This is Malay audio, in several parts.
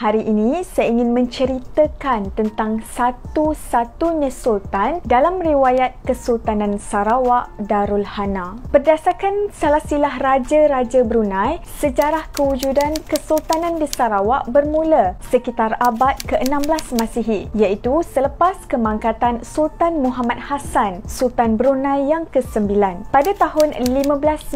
Hari ini saya ingin menceritakan tentang satu-satunya sultan dalam riwayat Kesultanan Sarawak Darul Hana. Berdasarkan silsilah raja-raja Brunei, sejarah kewujudan Kesultanan di Sarawak bermula sekitar abad ke-16 Masihi, iaitu selepas kemangkatan Sultan Muhammad Hassan, Sultan Brunei yang ke-9. Pada tahun 1598,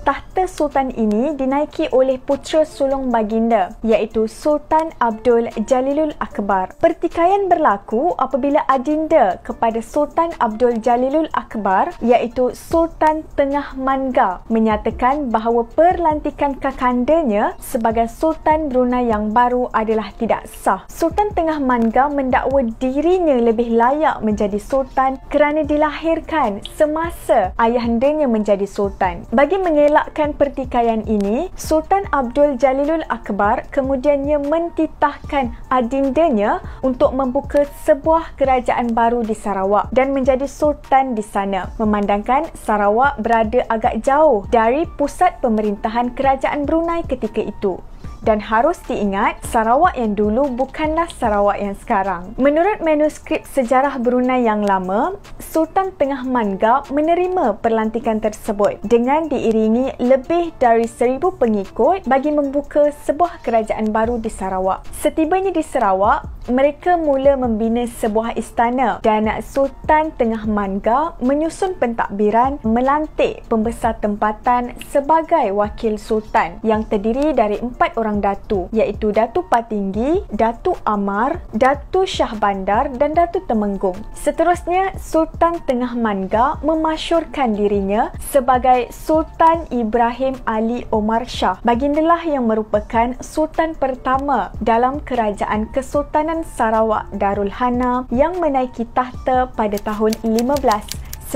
tahta sultan ini dinaiki oleh putera sulung baginda, iaitu Sultan Abdul Jalilul Akbar. Pertikaian berlaku apabila adinda kepada Sultan Abdul Jalilul Akbar, iaitu Sultan Tengah Manga, menyatakan bahawa perlantikan kakandanya sebagai Sultan Brunei yang baru adalah tidak sah. Sultan Tengah Manga mendakwa dirinya lebih layak menjadi sultan kerana dilahirkan semasa ayahandanya menjadi sultan. Bagi mengelakkan pertikaian ini, Sultan Abdul Jalilul Akbar kemudiannya mentitahkan adindanya untuk membuka sebuah kerajaan baru di Sarawak dan menjadi sultan di sana, memandangkan Sarawak berada agak jauh dari pusat pemerintahan kerajaan Brunei ketika itu. Dan harus diingat, Sarawak yang dulu bukanlah Sarawak yang sekarang. Menurut manuskrip sejarah Brunei yang lama, Sultan Tengah Manga menerima perlantikan tersebut dengan diiringi lebih dari 1,000 pengikut bagi membuka sebuah kerajaan baru di Sarawak. Setibanya di Sarawak, mereka mula membina sebuah istana dan Sultan Tengah Manga menyusun pentadbiran melantik pembesar tempatan sebagai wakil sultan yang terdiri dari 4 orang datu, iaitu Datu Patinggi, Datu Amar, Datu Shah Bandar dan Datu Temenggung. Seterusnya, Sultan Tengah Manga memasyurkan dirinya sebagai Sultan Ibrahim Ali Omar Shah. Bagindalah yang merupakan sultan pertama dalam kerajaan Kesultanan Sarawak Darul Hana yang menaiki tahta pada tahun 1599.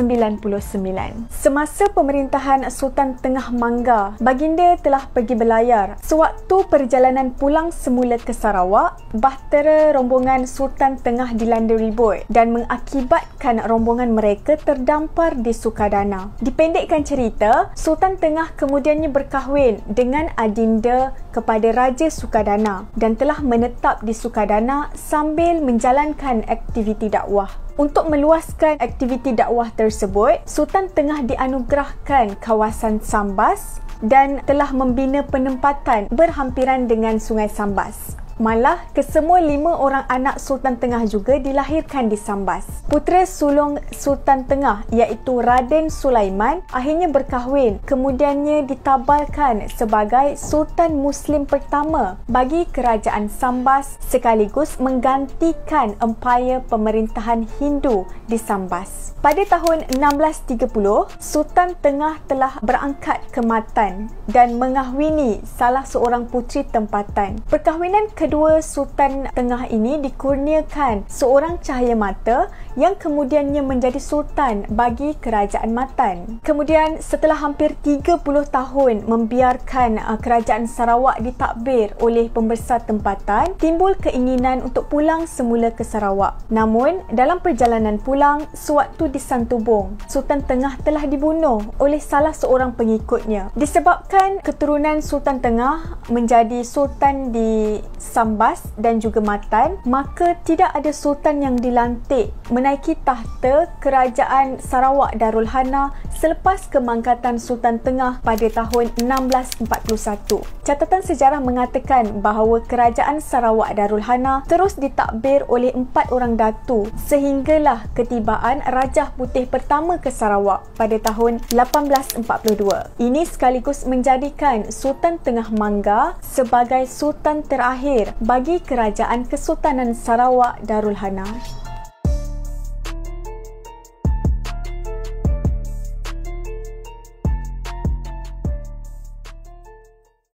Semasa pemerintahan Sultan Tengah Manga, baginda telah pergi berlayar. Sewaktu perjalanan pulang semula ke Sarawak, bahtera rombongan Sultan Tengah dilanda ribut dan mengakibatkan rombongan mereka terdampar di Sukadana. Dipendekkan cerita, Sultan Tengah kemudiannya berkahwin dengan adinda kepada Raja Sukadana dan telah menetap di Sukadana sambil menjalankan aktiviti dakwah. Untuk meluaskan aktiviti dakwah tersebut, Sultan Tengah dianugerahkan kawasan Sambas dan telah membina penempatan berhampiran dengan Sungai Sambas. Malah, kesemua 5 orang anak Sultan Tengah juga dilahirkan di Sambas. Putera sulung Sultan Tengah iaitu Raden Sulaiman akhirnya berkahwin, kemudiannya ditabalkan sebagai Sultan Muslim pertama bagi kerajaan Sambas sekaligus menggantikan empayar pemerintahan Hindu di Sambas. Pada tahun 1630, Sultan Tengah telah berangkat ke Matan dan mengahwini salah seorang puteri tempatan. Perkahwinan kedua Sultan Tengah ini dikurniakan seorang cahaya mata yang kemudiannya menjadi sultan bagi kerajaan Matan. Kemudian setelah hampir 30 tahun membiarkan kerajaan Sarawak ditadbir oleh pembesar tempatan, timbul keinginan untuk pulang semula ke Sarawak. Namun, dalam perjalanan pulang, sewaktu di Santubong, Sultan Tengah telah dibunuh oleh salah seorang pengikutnya. Disebabkan keturunan Sultan Tengah menjadi sultan di Sambas dan juga Matan, maka tidak ada sultan yang dilantik menaiki tahta kerajaan Sarawak Darul Hana selepas kemangkatan Sultan Tengah pada tahun 1641. Catatan sejarah mengatakan bahawa kerajaan Sarawak Darul Hana terus ditadbir oleh 4 orang datu sehinggalah ketibaan Rajah Putih pertama ke Sarawak pada tahun 1842. Ini sekaligus menjadikan Sultan Tengah Manga sebagai sultan terakhir bagi kerajaan Kesultanan Sarawak Darul Hana.